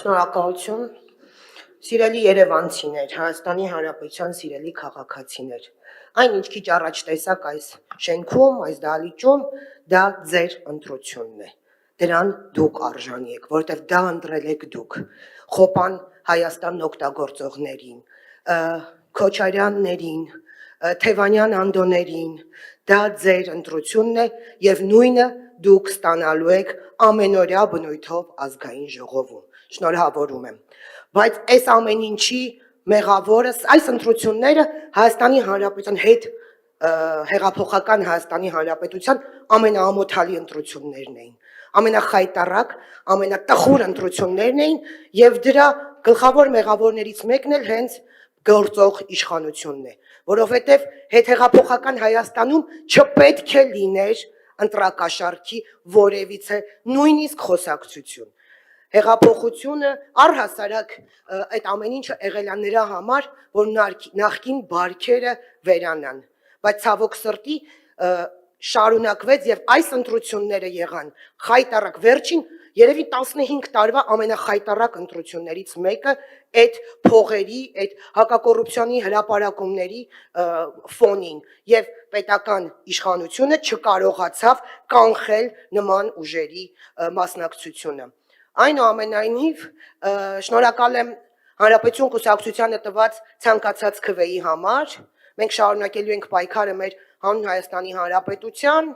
Շնորհակալություն, սիրելի երևանցիներ, Հայաստանի Հանրապետության սիրելի քաղաքացիներ, այն ինչ քիչ առաջ տեսակ այս շենքում, այս դահլիճում, դա ձեր ընտրությունն է, դրան դուք արժանի եք, որովհետև դա ընտրել եք դուք, Խոպան Հայաստանն օգտագործողներին, Քոչարյաններին, Թևանյան Անդոներին, դա ձեր ընտրությունն է և նույնը դուք ստանալու եք ամենօրյա բնույթով ազգային ժողովում, շնորհավորում եմ, բայց այս ամեն ինչի մեղավորը, այս ընտրությունները Հայաստանի Հանրապետության հետ հեղափոխական Հայաստանի Հանրապետության ամենաամոթալի ընտրություններն էին, ամենախայտառակ, ամենատխուր ընտրություններն էին և դրա գլխավոր մեղավորներից մեկն էլ հենց գործող իշխանությունն է, որովհետև հետհեղափոխական Հայաստանում չպետք է լիներ ընտրակաշառքի որևիցե նույնիսկ խոսակցություն, հեղափոխությունը առհասարակ այդ ամեն ինչը եղել է նրա համար, որ նախկին բարքերը վերանան, բայց ցավոք սրտի շարունակվեց և այս ընտրությունները եղան խայտառակ, վերջին երևի 15 տարվա ամենախայտառակ ընտրություններից մեկը այդ փողերի, այդ հակակոռուպցիոնի հրապարակումների ֆոնին և պետական իշխանությունը չկարողացավ կանխել նման ուժերի մասնակցությունը, այնուամենայնիվ շնորհակալ եմ Հանրապետություն կուսակցությանը տված ցանկացած քվեի համար, մենք շարունակելու ենք պայքարը մեր հանուն Հայաստանի Հանրապետության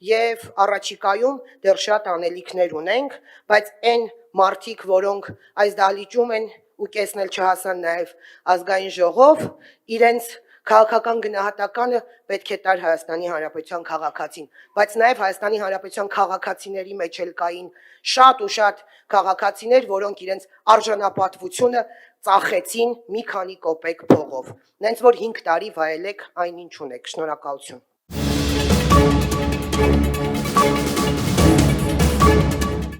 և առաջիկայում դեռ շատ անելիքներ ունենք, բայց այն մարդիկ, որոնք այս դահլիճում են ու կեսն էլ չհասան նաև ազգային ժողով, իրենց քաղաքական գնահատականը պետք է տար Հայաստանի Հանրապետության քաղաքացին, բայց նաև Հայաստանի Հանրապետության քաղաքացիների մեջ էլ կային շատ ու շատ քաղաքացիներ, որոնք իրենց արժանապատվությունը ծախեցին մի քանի կոպեկ փողով, նենց որ 5 տարի վայելեք այն ինչ ունեք, շնորհակալություն։